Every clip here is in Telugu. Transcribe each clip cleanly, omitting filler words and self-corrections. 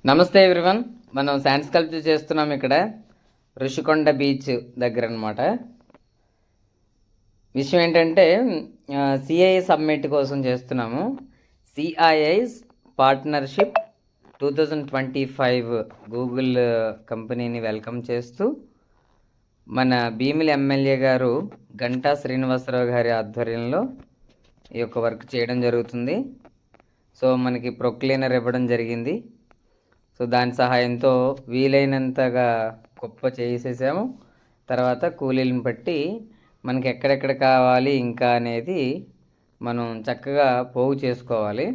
నమస్తే ఎవ్రీవన్. మనం శాండ్ స్కల్ప్చర్ చేస్తున్నాం ఇక్కడ ఋషికొండ బీచ్ దగ్గర అనమాట. విషయం ఏంటంటే సిఐ సబ్మిట్ కోసం చేస్తున్నాము. సిఐఐ పార్ట్నర్షిప్ 2025 గూగుల్ కంపెనీని వెల్కమ్ చేస్తూ మన భీమిలి ఎమ్మెల్యే గారు గంటా శ్రీనివాసరావు గారి ఆధ్వర్యంలో ఈ యొక్క వర్క్ చేయడం జరుగుతుంది. సో మనకి ప్రొక్లీనర్ ఇవ్వడం జరిగింది. సో దాని సహాయంతో వీలైనంతగా గొప్ప చేసేసాము. తర్వాత కూలీలను బట్టి మనకి ఎక్కడెక్కడ కావాలి ఇంకా అనేది మనం చక్కగా పోగు చేసుకోవాలి.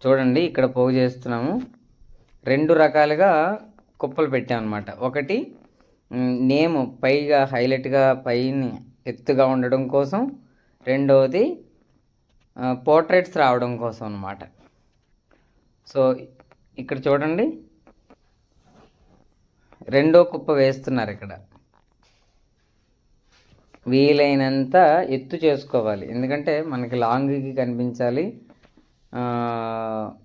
చూడండి, ఇక్కడ పోగు చేస్తున్నాము. 2 రకాలుగా కుప్పలు పెట్టామన్నమాట. ఒకటి నేమ్ పైగా హైలైట్గా పైన ఎత్తుగా ఉండడం కోసం, రెండవది పోర్ట్రేట్స్ రావడం కోసం అన్నమాట. సో ఇక్కడ చూడండి, 2వ కుప్ప వేస్తున్నారు. ఇక్కడ వీలైనంత ఎత్తు చేసుకోవాలి, ఎందుకంటే మనకి లాంగ్కి కనిపించాలి,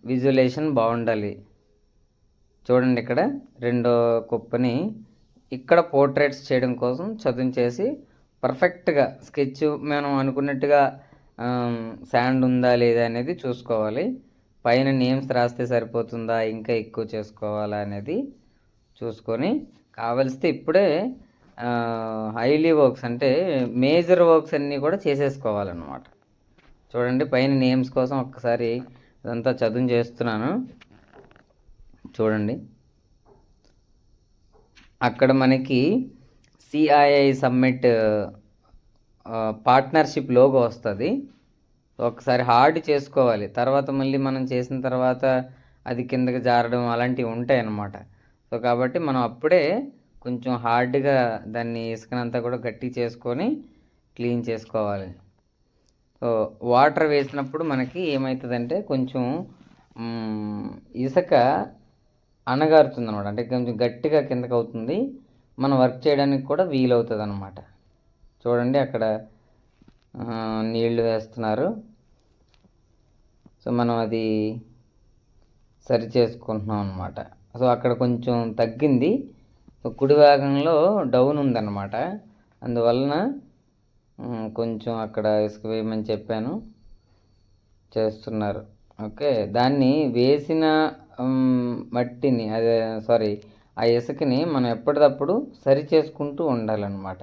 విజువలైజేషన్ బాగుండాలి. చూడండి, ఇక్కడ 2వ కుప్పని ఇక్కడ పోర్ట్రేట్స్ చేయడం కోసం చదును చేసి పర్ఫెక్ట్గా స్కెచ్ మనం అనుకున్నట్టుగా శాండ్ ఉందా లేదా అనేది చూసుకోవాలి. పైన నేమ్స్ రాస్తే సరిపోతుందా, ఇంకా ఎక్కువ చేసుకోవాలా అనేది చూసుకొని కావలిస్తే ఇప్పుడే హైలీ వర్క్స్ అంటే మేజర్ వర్క్స్ అన్నీ కూడా చేసేసుకోవాలన్నమాట. చూడండి, పైన నేమ్స్ కోసం ఒక్కసారి అదంతా చదువు చేస్తున్నాను. చూడండి, అక్కడ మనకి సిఐఐ సబ్మిట్ పార్ట్నర్షిప్ లోగో వస్తుంది. ఒకసారి హార్డ్ చేసుకోవాలి. తర్వాత మళ్ళీ మనం చేసిన తర్వాత అది కిందకి జారడం అలాంటివి ఉంటాయి అన్నమాట. సో కాబట్టి మనం అప్పుడే కొంచెం హార్డ్గా దాన్ని ఇసుకనంతా కూడా గట్టి చేసుకొని క్లీన్ చేసుకోవాలి. సో వాటర్ వేసినప్పుడు మనకి ఏమవుతుందంటే కొంచెం ఇసుక అణగారుతుంది అనమాట. అంటే కొంచెం గట్టిగా కిందకి అవుతుంది, మనం వర్క్ చేయడానికి కూడా వీలవుతుంది అనమాట. చూడండి, అక్కడ నీళ్లు వేస్తున్నారు. సో మనం అది సరి చేసుకుంటున్నాం అనమాట. సో అక్కడ కొంచెం తగ్గింది. సో కుడి భాగంలో డౌన్ ఉందన్నమాట. అందువలన కొంచెం అక్కడ ఇసుక వేయమని చెప్పాను, చేస్తున్నారు. ఓకే, దాన్ని వేసిన మట్టిని ఆ ఇసుకని మనం ఎప్పటికప్పుడు సరి చేసుకుంటూ ఉండాలన్నమాట.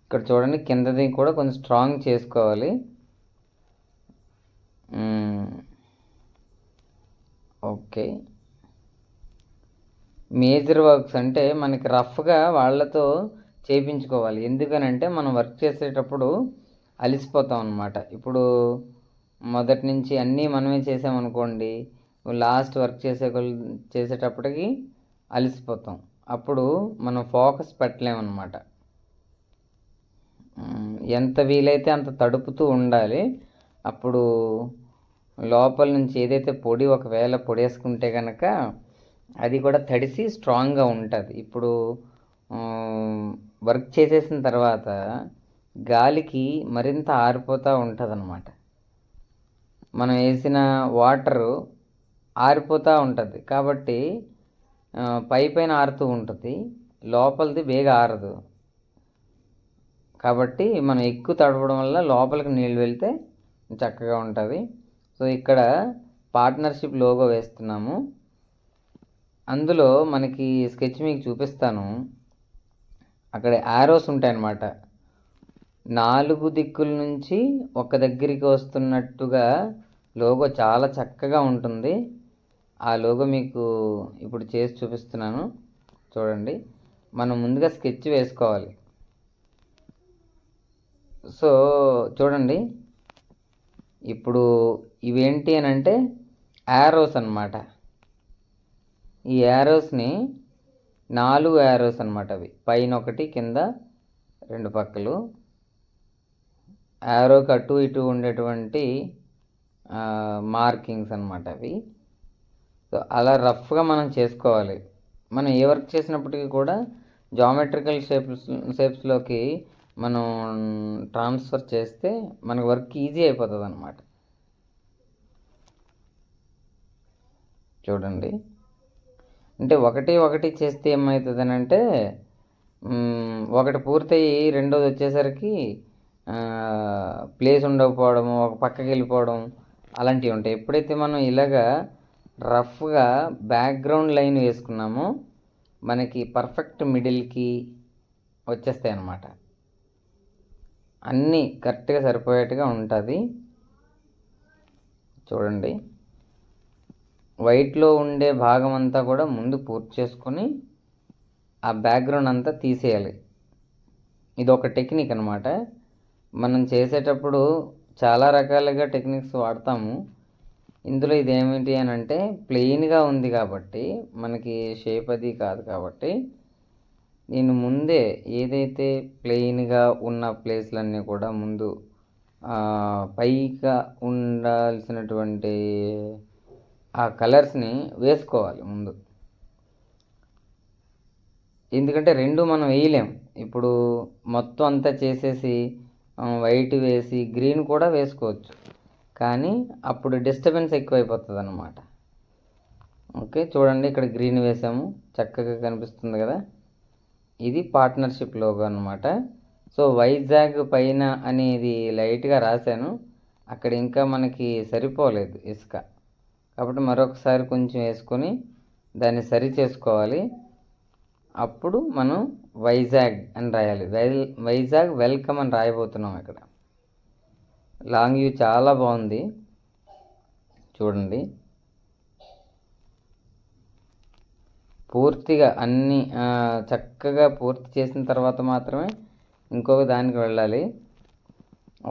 ఇక్కడ చూడండి, కిందది కూడా కొంచెం స్ట్రాంగ్ చేసుకోవాలి. ఓకే, మేజర్ వర్క్స్ అంటే మనకి రఫ్గా వాళ్ళతో చేయించుకోవాలి. ఎందుకనంటే మనం వర్క్ చేసేటప్పుడు అలిసిపోతాం అన్నమాట. ఇప్పుడు మొదటి నుంచి అన్నీ మనమే చేసామనుకోండి, లాస్ట్ వర్క్ చేసేటప్పటికి అలిసిపోతాం. అప్పుడు మనం ఫోకస్ పెట్టలేమన్నమాట. ఎంత వీలైతే అంత తడుపుతూ ఉండాలి. అప్పుడు లోపల నుంచి ఏదైతే పొడి ఒకవేళ పొడి వేసుకుంటే కనుక అది కూడా తడిసి స్ట్రాంగ్గా ఉంటుంది. ఇప్పుడు వర్క్ చేసేసిన తర్వాత గాలికి మరింత ఆరిపోతూ ఉంటుంది అన్నమాట. మనం వేసిన వాటరు ఆరిపోతూ ఉంటుంది కాబట్టి పైన ఆరుతూ ఉంటుంది, లోపలిది బేగా ఆరదు. కాబట్టి మనం ఎక్కువ తడవడం వల్ల లోపలికి నీళ్ళు వెళ్తే చక్కగా ఉంటుంది. సో ఇక్కడ పార్ట్నర్షిప్ లోగో వేస్తున్నాము. అందులో మనకి స్కెచ్ మీకు చూపిస్తాను. అక్కడ యారోస్ ఉంటాయన్నమాట. 4 దిక్కుల నుంచి ఒక దగ్గరికి వస్తున్నట్టుగా లోగో చాలా చక్కగా ఉంటుంది. ఆ లోగో మీకు ఇప్పుడు చేసి చూపిస్తున్నాను. చూడండి, మనం ముందుగా స్కెచ్ వేసుకోవాలి. సో చూడండి, ఇప్పుడు ఇవేంటి అని అంటే యారోస్ అన్నమాట. ఈ యారోస్ని 4 యారోస్ అన్నమాట. అవి పైన ఒకటి, కింద 2 పక్కలు. యారోకి అటు ఇటు ఉండేటువంటి మార్కింగ్స్ అన్నమాట అవి. సో అలా రఫ్గా మనం చేసుకోవాలి. మనం ఏ వర్క్ చేసినప్పటికీ కూడా జామెట్రికల్ షేప్స్లోకి మనం ట్రాన్స్ఫర్ చేస్తే మనకు వర్క్ ఈజీ అయిపోతుంది అన్నమాట. చూడండి. అంటే ఒకటి ఒకటి చేస్తే ఏమవుతుందని అంటే ఒకటి పూర్తయి రెండోది వచ్చేసరికి ప్లేస్ ఉండకపోవడము, ఒక పక్కకి వెళ్ళిపోవడం అలాంటివి ఉంటాయి. ఎప్పుడైతే మనం ఇలాగా రఫ్గా బ్యాక్గ్రౌండ్ లైన్ వేసుకున్నామో మనకి పర్ఫెక్ట్ మిడిల్కి వచ్చేస్తాయి అన్నమాట. అన్నీ కరెక్ట్గా సరిపోయేట్టుగా ఉంటుంది. చూడండి, వైట్లో ఉండే భాగం అంతా కూడా ముందు పూర్తి చేసుకొని ఆ బ్యాక్గ్రౌండ్ అంతా తీసేయాలి. ఇది ఒక టెక్నిక్ అనమాట. మనం చేసేటప్పుడు చాలా రకాలుగా టెక్నిక్స్ వాడతాము. ఇందులో ఇదేమిటి అని అంటే ప్లెయిన్గా ఉంది కాబట్టి మనకి షేప్ అది కాదు కాబట్టి నేను ముందే ఏదైతే ప్లెయిన్గా ఉన్న ప్లేస్లన్నీ కూడా ముందు పైగా ఉండాల్సినటువంటి ఆ కలర్స్ని వేసుకోవాలి ముందు. ఎందుకంటే రెండు మనం వేయలేం. ఇప్పుడు మొత్తం అంతా చేసేసి వైట్ వేసి గ్రీన్ కూడా వేసుకోవచ్చు, కానీ అప్పుడు డిస్టర్బెన్స్ ఎక్కువైపోతుంది అన్నమాట. ఓకే, చూడండి, ఇక్కడ గ్రీన్ వేసాము, చక్కగా కనిపిస్తుంది కదా. ఇది పార్ట్నర్షిప్ లోగో అన్నమాట. సో వైజాగ్ పైన అనేది లైట్గా రాశాను, అక్కడ ఇంకా మనకి సరిపోలేదు ఇసుక, కాబట్టి మరొకసారి కొంచెం వేసుకొని దాన్ని సరి చేసుకోవాలి. అప్పుడు మనం వైజాగ్ అని రాయాలి. వైజాగ్ వెల్కమ్ అని రాయబోతున్నాం ఇక్కడ. లాంగ్ వ్యూ చాలా బాగుంది, చూడండి. పూర్తిగా అన్నీ చక్కగా పూర్తి చేసిన తర్వాత మాత్రమే ఇంకొక దానికి వెళ్ళాలి.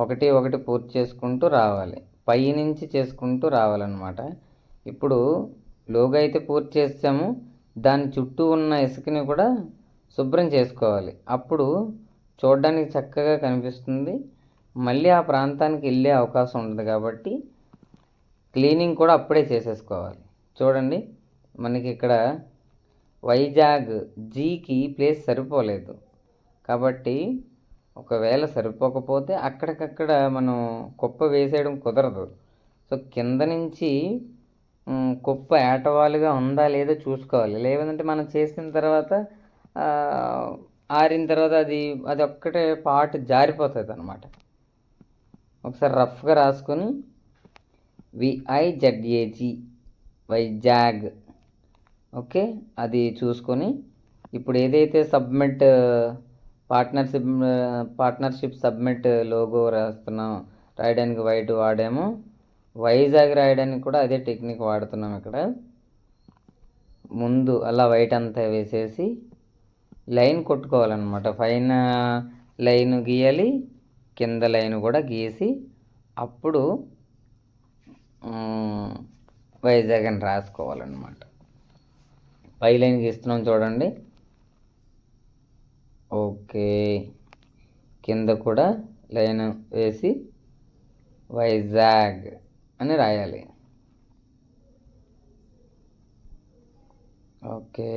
ఒకటి ఒకటి పూర్తి చేసుకుంటూ రావాలి, పైనుంచి చేసుకుంటూ రావాలన్నమాట. ఇప్పుడు లోగో అయితే పూర్తి చేసాము, దాని చుట్టూ ఉన్న ఇసుకని కూడా శుభ్రం చేసుకోవాలి. అప్పుడు చూడడానికి చక్కగా కనిపిస్తుంది, మళ్ళీ ఆ ప్రాంతానికి వెళ్ళే అవకాశం ఉంటుంది. కాబట్టి క్లీనింగ్ కూడా అప్పుడే చేసేసుకోవాలి. చూడండి, మనకి ఇక్కడ వైజాగ్ జీకి ప్లేస్ సరిపోలేదు, కాబట్టి ఒకవేళ సరిపోకపోతే అక్కడికక్కడ మనం కుప్ప వేసేయడం కుదరదు. సో కింద నుంచి కుప్ప ఏటవాలుగా ఉందా లేదో చూసుకోవాలి. లేదంటే మనం చేసిన తర్వాత ఆరిన తర్వాత అది ఒక్కటే పార్ట్ జారిపోతుంది అన్నమాట. ఒకసారి రఫ్గా రాసుకొని VIZAG వైజాగ్, ఓకే, అది చూసుకొని ఇప్పుడు ఏదైతే పార్ట్నర్షిప్ సబ్మిట్ లోగో రాయడానికి వైట్ వాడామో, వైజాగ్ రాయడానికి కూడా అదే టెక్నిక్ వాడుతున్నాం. ఇక్కడ ముందు అలా వైట్ అంతా వేసేసి లైన్ కొట్టుకోవాలన్నమాట. పైన లైన్ గీయాలి, కింద లైన్ కూడా గీసి అప్పుడు వైజాగ్ అని రాసుకోవాలన్నమాట. పై లైన్ గీస్తున్నాం చూడండి. ఓకే, కింద కూడా లైన్ వేసి వైజాగ్ అని రాయాలి. ఓకే,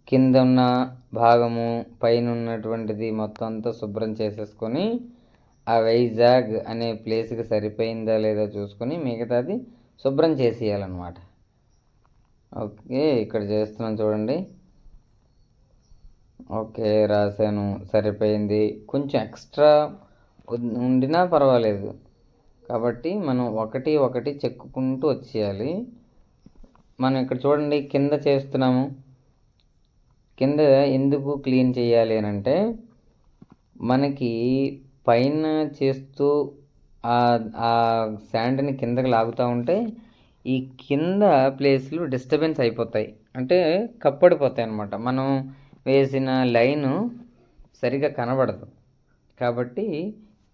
కింద ఉన్న భాగము పైన ఉన్నటువంటిది మొత్తం అంతా శుభ్రం చేసేసుకొని ఆ వైజాగ్ అనే ప్లేస్కి సరిపోయిందా లేదా చూసుకొని మిగతాది శుభ్రం చేసేయాలన్నమాట. ఓకే, ఇక్కడ చేస్తున్నాను చూడండి. ఓకే, రాశాను, సరిపోయింది. కొంచెం ఎక్స్ట్రా ఉండినా పర్వాలేదు, కాబట్టి మనం ఒకటి ఒకటి చెక్కుకుంటూ వచ్చేయాలి. మనం ఇక్కడ చూడండి, కింద చేస్తున్నాము. కింద ఎందుకు క్లీన్ చేయాలి అని అంటే మనకి పైన చేస్తూ ఆ శాండ్ని కిందకి లాగుతూ ఉంటే ఈ కింద ప్లేస్లు డిస్టర్బెన్స్ అయిపోతాయి, అంటే కప్పడిపోతాయి అన్నమాట. మనం వేసిన లైను సరిగా కనబడదు, కాబట్టి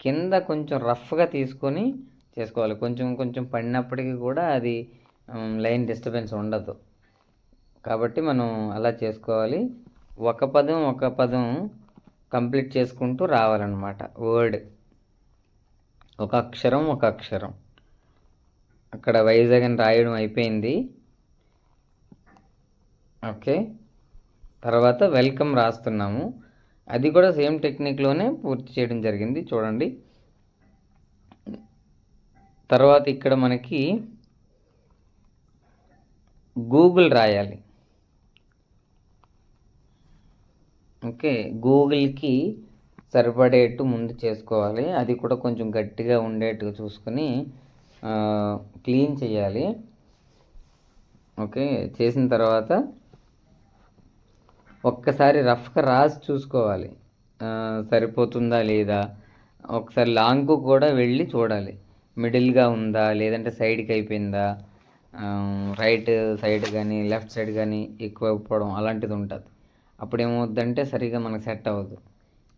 కింద కొంచెం రఫ్గా తీసుకొని చేసుకోవాలి. కొంచెం కొంచెం పడినప్పటికీ కూడా అది లైన్ డిస్టర్బెన్స్ ఉండదు, కాబట్టి మనం అలా చేసుకోవాలి. ఒక పదం కంప్లీట్ చేసుకుంటూ రావాలన్నమాట. వర్డ్ ఒక అక్షరం అక్కడ వైజాగ్ అని రాయడం అయిపోయింది. ఓకే, తర్వాత వెల్కమ్ రాస్తున్నాము. అది కూడా సేమ్ టెక్నిక్లోనే పూర్తి చేయడం జరిగింది. చూడండి, తర్వాత ఇక్కడ మనకి గూగుల్ రాయాలి. ఓకే, గూగుల్కి సరిపడేట్టు ముందు చేసుకోవాలి. అది కూడా కొంచెం గట్టిగా ఉండేట్టుగా చూసుకొని క్లీన్ చేయాలి. ఓకే, చేసిన తర్వాత ఒక్కసారి రఫ్గా రాసి చూసుకోవాలి సరిపోతుందా లేదా. ఒకసారి లాంగ్కు కూడా వెళ్ళి చూడాలి, మిడిల్గా ఉందా లేదంటే సైడ్కి అయిపోయిందా, రైట్ సైడ్ కానీ లెఫ్ట్ సైడ్ కానీ ఎక్కువ అయిపోవడం అలాంటిది ఉంటుంది. అప్పుడు ఏమవుద్దంటే సరిగా మనకు సెట్ అవ్వదు.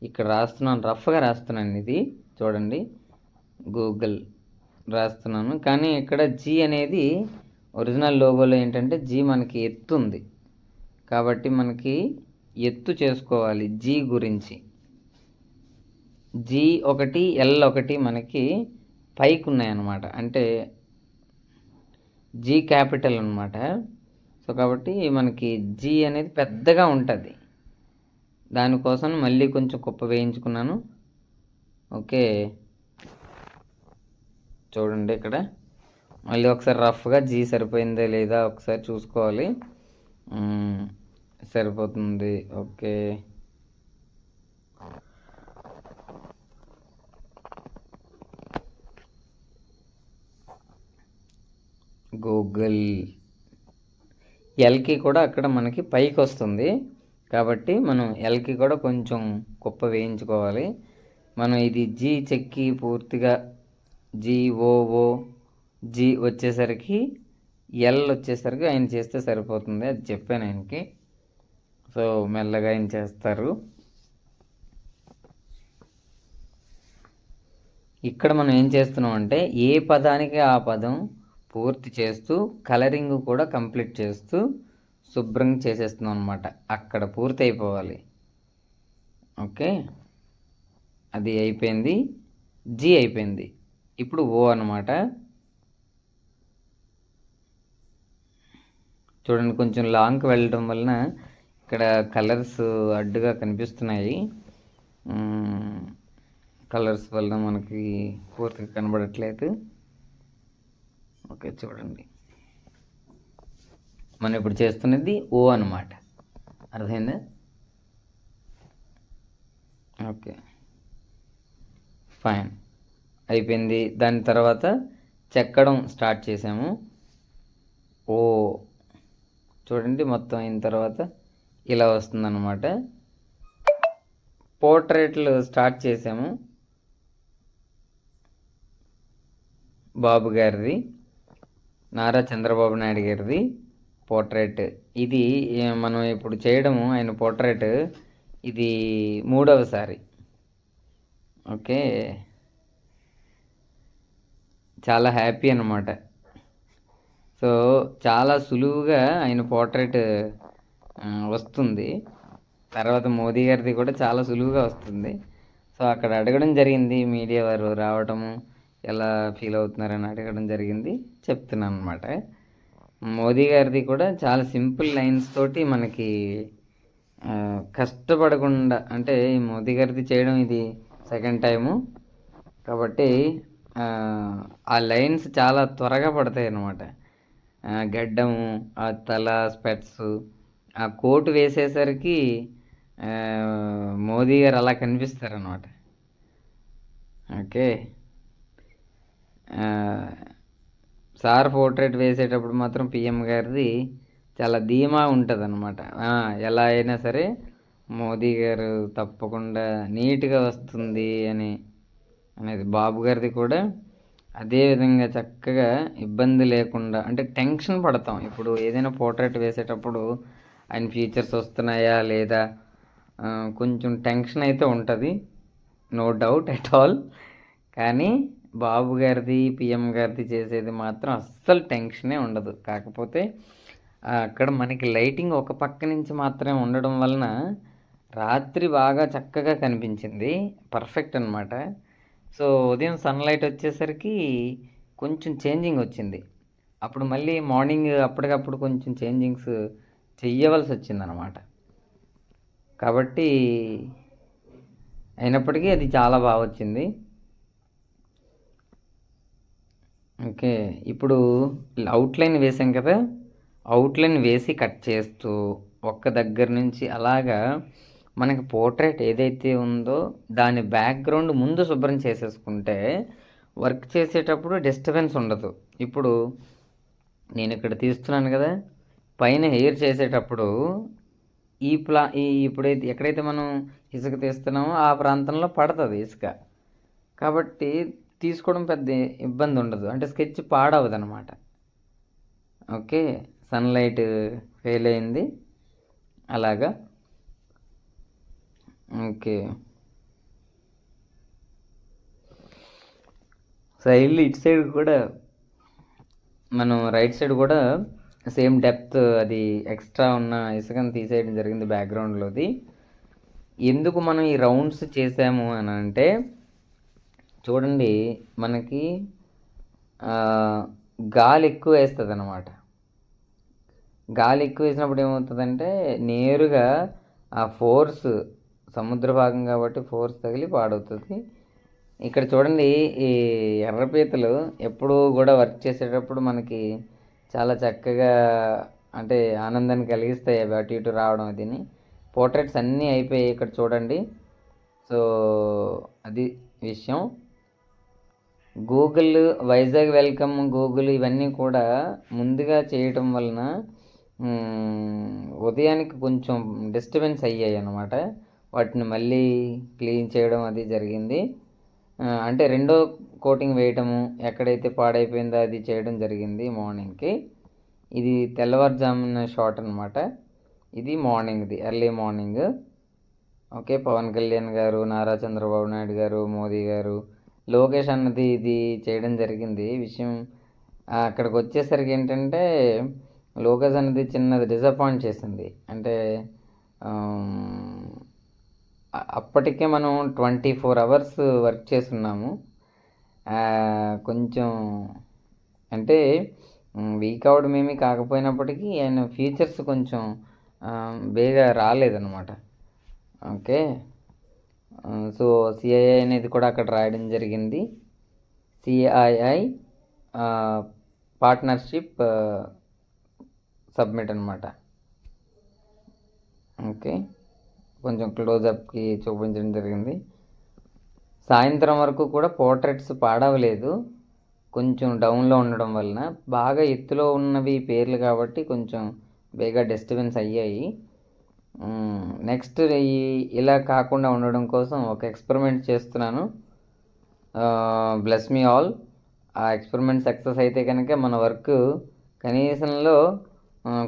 ఇక్కడ రాస్తున్నాను, రఫ్గా రాస్తున్నాను. ఇది చూడండి, గూగుల్ రాస్తున్నాను. కానీ ఇక్కడ జీ అనేది ఒరిజినల్ లోగోలో ఏంటంటే జీ మనకి ఎత్తు ఉంది కాబట్టి మనకి ఎత్తు చేసుకోవాలి. జీ గురించి జీ ఒకటి ఎల్ ఒకటి మనకి పైకి ఉన్నాయన్నమాట, అంటే జీ క్యాపిటల్ అనమాట. సో కాబట్టి మనకి జీ అనేది పెద్దగా ఉంటుంది. దానికోసం మళ్ళీ కొంచెం కుప్ప వేయించుకున్నాను. ఓకే, చూడండి ఇక్కడ మళ్ళీ ఒకసారి రఫ్గా జీ సరిపోయిందా లేదా ఒకసారి చూసుకోవాలి. సరిపోతుంది. ఓకే, గూగుల్ ఎల్కి కూడా అక్కడ మనకి పైకి వస్తుంది కాబట్టి మనం ఎల్కి కూడా కొంచెం కుప్ప వేయించుకోవాలి. మనం ఇది జీ చెక్కి పూర్తిగా జీఓఓ జీ వచ్చేసరికి ఎల్ వచ్చేసరికి ఆయన చేస్తే సరిపోతుంది. అది చెప్పాను ఆయనకి. సో మెల్లగా ఆయన చేస్తారు. ఇక్కడ మనం ఏం చేస్తున్నాం అంటే ఏ పదానికి ఆ పదం పూర్తి చేస్తూ కలరింగ్ కూడా కంప్లీట్ చేస్తూ శుభ్రంగా చేసేస్తున్నాం అనమాట. అక్కడ పూర్తి అయిపోవాలి. ఓకే, అది అయిపోయింది. జీ అయిపోయింది. ఇప్పుడు ఓ అనమాట. చూడండి, కొంచెం లాంగ్కి వెళ్ళడం వలన ఇక్కడ కలర్స్ అడ్డుగా కనిపిస్తున్నాయి. కలర్స్ వలన మనకి పూర్తిగా కనబడట్లేదు. ఓకే, చూడండి, మనం ఇప్పుడు చేస్తున్నది ఓ అనమాట. అర్థమైందా? ఓకే, ఫైన్, అయిపోయింది. దాని తర్వాత చెక్కడం స్టార్ట్ చేసాము. ఓ చూడండి, మొత్తం అయిన తర్వాత ఇలా వస్తుందన్నమాట. పోర్ట్రేట్లు స్టార్ట్ చేసాము. బాబు గారిది, నారా చంద్రబాబు నాయుడు గారిది పోర్ట్రేట్. ఇది మనం ఇప్పుడు చేయడము ఆయన పోర్ట్రేట్ ఇది 3వసారి. ఓకే, చాలా హ్యాపీ అన్నమాట. సో చాలా సులువుగా ఆయన పోర్ట్రేట్ వస్తుంది. తర్వాత మోదీ గారిది కూడా చాలా సులువుగా వస్తుంది. సో అక్కడ అడగడం జరిగింది, మీడియా వారు రావడము ఎలా ఫీల్ అవుతున్నారని అడగడం జరిగింది. చెప్తున్నాను అనమాట. మోదీ గారిది కూడా చాలా సింపుల్ లైన్స్ తోటి మనకి కష్టపడకుండా, అంటే మోదీ గారిది చేయడం ఇది సెకండ్ టైము కాబట్టి ఆ లైన్స్ చాలా త్వరగా పడతాయి అన్నమాట. గడ్డము, ఆ తల, స్పెట్స్, ఆ కోటు వేసేసరికి మోదీ గారు అలా కనిపిస్తారనమాట. ఓకే, సార్ పోర్ట్రేట్ వేసేటప్పుడు మాత్రం పిఎం గారిది చాలా ధీమా ఉంటుంది అనమాట. ఎలా అయినా సరే మోదీ గారు తప్పకుండా నీట్గా వస్తుంది అనేది. బాబు గారిది కూడా అదేవిధంగా చక్కగా ఇబ్బంది లేకుండా, అంటే టెన్షన్ పడతాం ఇప్పుడు ఏదైనా పోర్ట్రేట్ వేసేటప్పుడు ఆయన ఫీచర్స్ వస్తున్నాయా లేదా కొంచెం టెన్షన్ అయితే ఉంటుంది, నో డౌట్ ఎట్ ఆల్. కానీ బాబు గారిది పిఎం గారిది చేసేది మాత్రం అస్సలు టెన్షనే ఉండదు. కాకపోతే అక్కడ మనకి లైటింగ్ ఒక పక్క నుంచి మాత్రమే ఉండడం వలన రాత్రి బాగా చక్కగా కనిపించింది, పర్ఫెక్ట్ అనమాట. సో ఉదయం సన్లైట్ వచ్చేసరికి కొంచెం చేంజింగ్ వచ్చింది. అప్పుడు మళ్ళీ మార్నింగ్ అప్పటికప్పుడు కొంచెం చేంజింగ్స్ చెయ్యవలసి వచ్చిందనమాట. కాబట్టి అయినప్పటికీ అది చాలా బాగా వచ్చింది. ఓకే. ఇప్పుడు అవుట్‌లైన్ వేసాం కదా! అవుట్‌లైన్ వేసి కట్ చేస్తూ ఒక్క దగ్గర నుంచి అలాగా మనకి పోర్ట్రేట్ ఏదైతే ఉందో దాని బ్యాక్‌గ్రౌండ్ ముందు శుభ్రం చేసేసుకుంటే వర్క్ చేసేటప్పుడు డిస్టర్బెన్స్ ఉండదు. ఇప్పుడు నేనిక్కడ తీస్తున్నాను గదా! పైన హెయిర్ చేసేటప్పుడు ఇప్పుడైతే ఎక్కడైతే మనం ఇసుక తీస్తున్నామో ఆ ప్రాంతంలో పడతది ఇసుక. కాబట్టి తీసుకోవడం పెద్ద ఇబ్బందుండదు. అంటే స్కెచ్ పాడవదనమాట. ఓకే. సన్‌లైట్ ఫెయిల్ అయింది. అలాగా. ఓకే. సైడ్‌లో ఇటు సైడ్ కూడా మనం రైట్ సైడ్ కూడా సేమ్ డెప్త్ అది ఎక్స్ట్రా ఉన్న ఇసుకని తీసేయడం జరిగింది బ్యాక్‌గ్రౌండ్‌లోది. ఎందుకు మనం ఈ రౌండ్స్ చేసాము అనంటే చూడండి మనకి గాలి ఎక్కువేస్తదనమాట. గాలి ఎక్కువేసినప్పుడు ఏమవుతదంటే నేరుగా ఆ ఫోర్స్ సముద్ర భాగం కాబట్టి ఫోర్స్ తగిలి పాడవుతది. ఇక్కడ చూడండి ఈ ఎర్ర పీతలు ఎప్పుడూ గూడా వర్క్ చేసేటప్పుడు మనకి చాలా చక్కగా అంటే ఆనందాన్ని కలిగిస్తాయి అవి అటు ఇటు రావడం అదిని. పోర్ట్రేట్స్ అన్నీ అయిపోయాయి ఇక్కడ చూడండి. సో, అది విషయం. గూగుల్ వైజాగ్ వెల్కమ్, గూగుల్ ఇవన్నీ కూడా ముందుగా చేయటం వలన ఉదయానికి కొంచెం డిస్టర్బెన్స్ అయ్యాయన్నమాట. వాటిని మళ్ళీ క్లీన్ చేయడం అది జరిగింది. అంటే రెండో కోటింగ్ వేయటము, ఎక్కడైతే పాడైపోయిందో అది చేయడం జరిగింది మార్నింగ్‌కి. ఇది తెల్లవారుజామున షాట్ అనమాట. ఇది మార్నింగ్‌ది, early morning. Okay. Pawan Kalyan గారు, నారా చంద్రబాబు నాయుడు గారు, మోదీ గారు, లోకేష్ అన్నది ఇది చేయడం జరిగింది. విషయం అక్కడికొచ్చేసరికి ఏంటంటే, లోకేష్ అన్నది చిన్నది డిసప్పాయింట్ చేసింది. అంటే అప్పటికే మనం 24 అవర్స్ వర్క్ చేసున్నాము. కొంచెం అంటే వీక్ అవ్వడం ఏమీ కాకపోయినప్పటికీ ఆయన ఫీచర్స్ కొంచెం బేగా రాలేదనమాట. ఓకే. సో, సిఐఐ అనేది కూడా అక్కడ రాయడం జరిగింది. సిఐఐ పార్ట్నర్‌షిప్ సబ్మిట్ అనమాట. ఓకే. కొంచెం క్లోజప్‌కి చూపించడం జరిగింది. సాయంత్రం వరకు కూడా పోర్ట్రేట్స్ పాడవలేదు. కొంచెం డౌన్‌లో ఉండడం వలన. బాగా ఎత్తులో ఉన్నవి పేర్లు కాబట్టి కొంచెం బేగా డిస్టర్బెన్స్ అయ్యాయి. నెక్స్ట్ ఇలా కాకుండా ఉండడం కోసం ఒక ఎక్స్‌పెరిమెంట్ చేస్తున్నాను. Bless me all. ఆ ఎక్స్‌పెరిమెంట్ సక్సెస్ అయితే కనుక మన వర్క్ కనీసంలో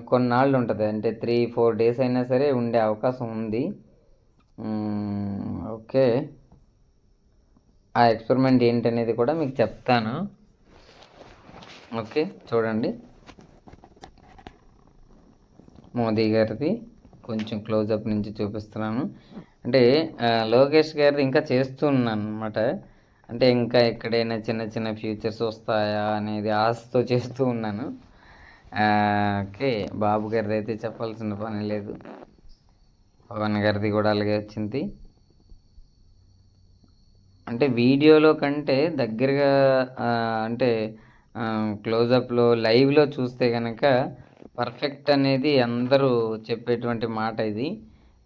కొన్నాళ్ళు ఉంటది. అంటే 3, 4 డేస్ అయినా సరే ఉండే అవకాశం ఉంది. ఓకే. ఆ ఎక్స్‌పెరిమెంట్ ఏంటనేది కూడా మీకు చెప్తాను. ఓకే. చూడండి. మోదీ గారిది కొంచెం క్లోజప్ నుంచి చూపిస్తున్నాను. అంటే లోకేష్ గారిది ఇంకా చేస్తూ ఉన్నాననమాట. అంటే ఇంకా ఎక్కడైనా చిన్న చిన్న ఫ్యూచర్స్ వస్తాయా అనేది ఆశతో చేస్తూ ఉన్నాను. ఓకే. బాబు గారిది అయితే చెప్పాల్సిన పని లేదు. పవన్ గారిది కూడా అలాగే వచ్చింది. అంటే వీడియోలో కంటే దగ్గరగా అంటే క్లోజప్‌లో, లైవ్‌లో చూస్తే గనక పర్ఫెక్ట్ అనేది అందరూ చెప్పేటువంటి మాట ఇది.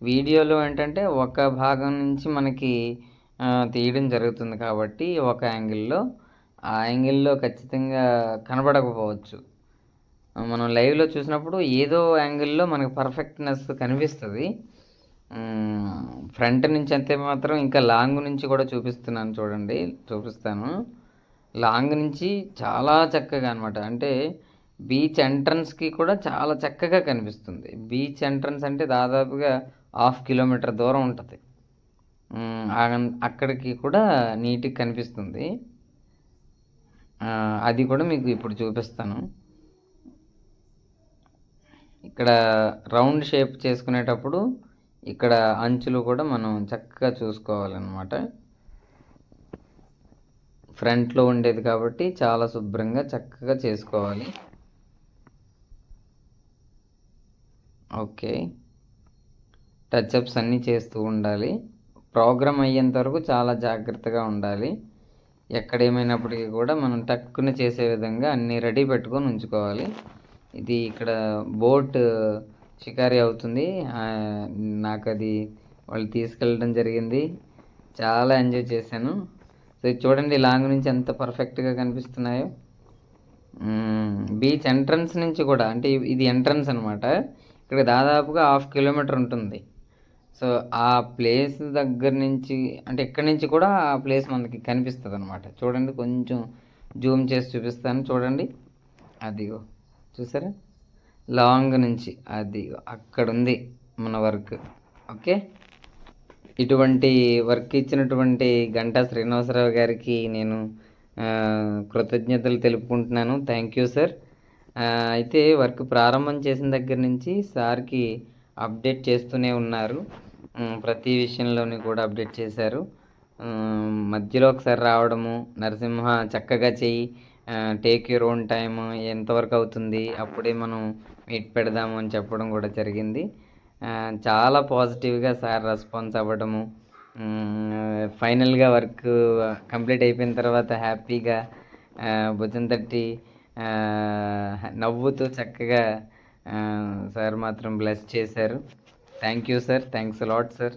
వీడియోలో ఏంటంటే ఒక భాగం నుంచి మనకి తీయడం జరుగుతుంది కాబట్టి ఒక యాంగిల్‌లో, ఆ యాంగిల్‌లో ఖచ్చితంగా కనబడకపోవచ్చు. మనం లైవ్‌లో చూసినప్పుడు ఏదో యాంగిల్‌లో మనకు పర్ఫెక్ట్‌నెస్ కనిపిస్తది. ఫ్రంట్ నుంచి అయితే మాత్రం ఇంకా లాంగ్ నుంచి కూడా చూపిస్తున్నాను చూడండి. చూపిస్తాను. లాంగ్ నుంచి చాలా చక్కగా అనమాట. అంటే బీచ్ ఎంట్రన్స్‌కి కూడా చాలా చక్కగా కనిపిస్తుంది. బీచ్ ఎంట్రన్స్ అంటే దాదాపుగా హాఫ్ కిలోమీటర్ దూరం ఉంటది. అక్కడికి కూడా నీట్‌గా కనిపిస్తుంది. అది కూడా మీకు ఇప్పుడు చూపిస్తాను. ఇక్కడ రౌండ్ షేప్ చేసుకునేటప్పుడు ఇక్కడ అంచులు కూడా మనం చక్కగా చూసుకోవాలన్నమాట. ఫ్రంట్‌లో ఉండేది కాబట్టి చాలా శుభ్రంగా చక్కగా చేసుకోవాలి. ఓకే. టచప్స్ అన్నీ చేస్తూ ఉండాలి. ప్రోగ్రామ్ అయ్యేంత వరకు చాలా జాగ్రత్తగా ఉండాలి. ఎక్కడేమైనప్పటికీ కూడా మనం టక్కున చేసే విధంగా అన్నీ రెడీ పెట్టుకొని ఉంచుకోవాలి. ఇది ఇక్కడ బోట్ షికారి అవుతుంది. నాకది వాళ్ళు తీసుకెళ్ళడం జరిగింది. చాలా ఎంజాయ్ చేశాను. సో ఇది చూడండి లాంగ్ నుంచి ఎంత పర్ఫెక్ట్‌గా కనిపిస్తున్నాయో. బీచ్ ఎంట్రన్స్ నుంచి కూడా అంటే ఇది ఎంట్రన్స్ అనమాట. ఇక్కడ దాదాపుగా 1/2 కిలోమీటర్ ఉంటుంది. సో ఆ ప్లేస్ దగ్గర నుంచి అంటే ఇక్కడి నుంచి కూడా ఆ ప్లేస్ మనకి కనిపిస్తదనమాట. చూడండి కొంచెం జూమ్ చేసి చూపిస్తాను చూడండి. అదిగో చూసారా? లాంగ్ నుంచి అదిగో అక్కడుంది మన వర్క్. ఓకే. ఇటువంటి వర్క్ ఇచ్చినటువంటి గంటా శ్రీనివాసరావు గారికి నేను కృతజ్ఞతలు తెలుపుకుంటున్నాను. Thank you sir. అయితే వర్క్ ప్రారంభం చేసిన దగ్గర నుంచి సార్‌కి అప్డేట్ చేస్తూనే ఉన్నారు. ప్రతి విషయంలోని కూడా అప్డేట్ చేశారు. మధ్యలో ఒకసారి రావడము, నరసింహ చక్కగా చెయ్యి, టేక్ యూర్ ఓన్ టైమ్, ఎంతవరకు అవుతుంది అప్పుడే మనం మీట్ పెడదాము అని చెప్పడం కూడా జరిగింది. చాలా పాజిటివ్‌గా సార్ రెస్పాన్స్ అవ్వడము, ఫైనల్‌గా వర్క్ కంప్లీట్ అయిపోయిన తర్వాత హ్యాపీగా భుజం తట్టి నవ్వుతూ చక్కగా సార్ మాత్రం బ్లెస్ చేశారు. Thank you sir. Thanks a lot sir.